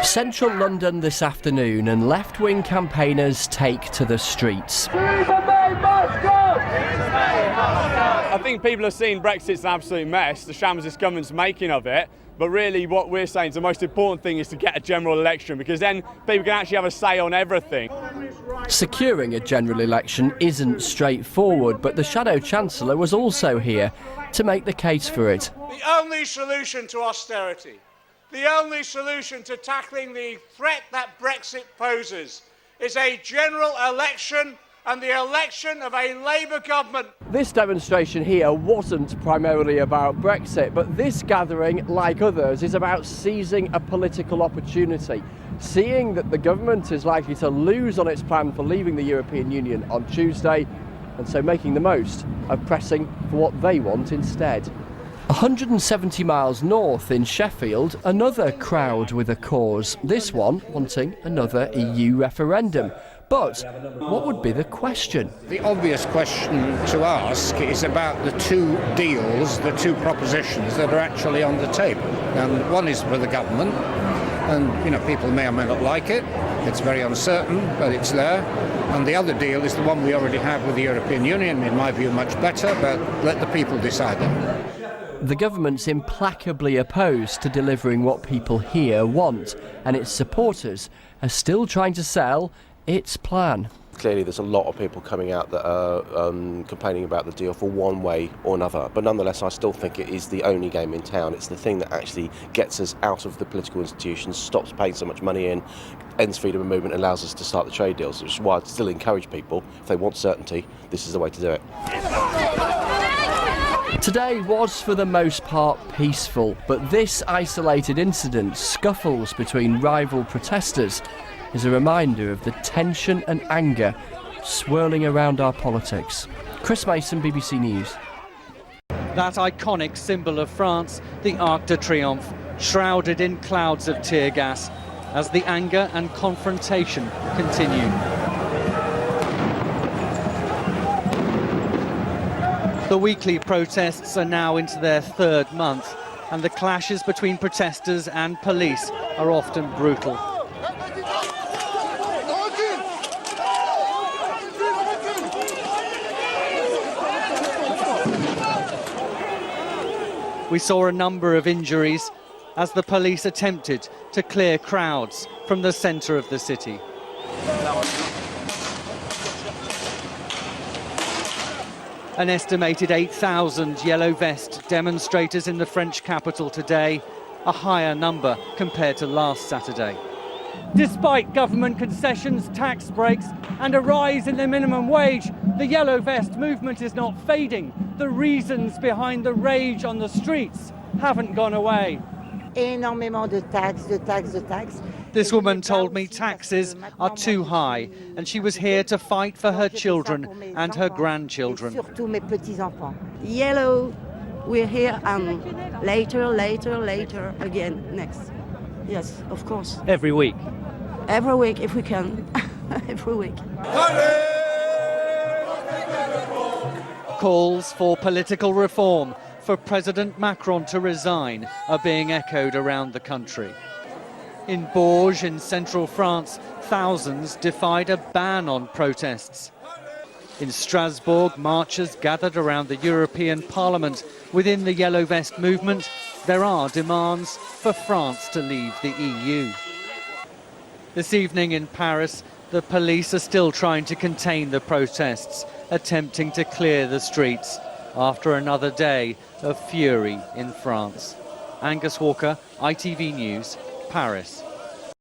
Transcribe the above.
Central London this afternoon, and left-wing campaigners take to the streets. I think people have seen Brexit's an absolute mess, the shams this government's making of it, but really what we're saying is the most important thing is to get a general election, because then people can actually have a say on everything. Securing a general election isn't straightforward, but the Shadow Chancellor was also here to make the case for it. The only solution to austerity, the only solution to tackling the threat that Brexit poses is a general election, and the election of a Labour government. This demonstration here wasn't primarily about Brexit, but this gathering, like others, is about seizing a political opportunity. Seeing that the government is likely to lose on its plan for leaving the European Union on Tuesday, and so making the most of pressing for what they want instead. 170 miles north in Sheffield, another crowd with a cause, this one wanting another EU referendum. But what would be the question? The obvious question to ask is about the two deals, the two propositions that are actually on the table. And one is for the government, and people may or may not like it. It's very uncertain, but it's there. And the other deal is the one we already have with the European Union, in my view much better, but let the people decide that. The government's implacably opposed to delivering what people here want, and its supporters are still trying to sell its plan. Clearly there's a lot of people coming out that are complaining about the deal for one way or another, but nonetheless I still think it is the only game in town. It's the thing that actually gets us out of the political institutions, stops paying so much money in, ends freedom of movement, allows us to start the trade deals, which is why I still encourage people, if they want certainty, this is the way to do it. Today was for the most part peaceful, but this isolated incident, scuffles between rival protesters, is a reminder of the tension and anger swirling around our politics. Chris Mason, BBC News. That iconic symbol of France, the Arc de Triomphe, shrouded in clouds of tear gas as the anger and confrontation continue. The weekly protests are now into their third month, and the clashes between protesters and police are often brutal. We saw a number of injuries as the police attempted to clear crowds from the centre of the city. An estimated 8,000 yellow vest demonstrators in the French capital today, a higher number compared to last Saturday. Despite government concessions, tax breaks and a rise in the minimum wage, the yellow vest movement is not fading. The reasons behind the rage on the streets haven't gone away. Énormément de taxes. This woman told me taxes are too high, and she was here to fight for her children and her grandchildren. Yellow, we're here, and later again, next. Yes, of course. Every week? Every week, if we can. Every week. Calls for political reform, for President Macron to resign, are being echoed around the country. In Bourges, in central France, thousands defied a ban on protests. In Strasbourg, marchers gathered around the European Parliament. Within the Yellow Vest movement, there are demands for France to leave the EU. This evening in Paris, the police are still trying to contain the protests, attempting to clear the streets after another day of fury in France. Angus Walker, ITV News, Paris.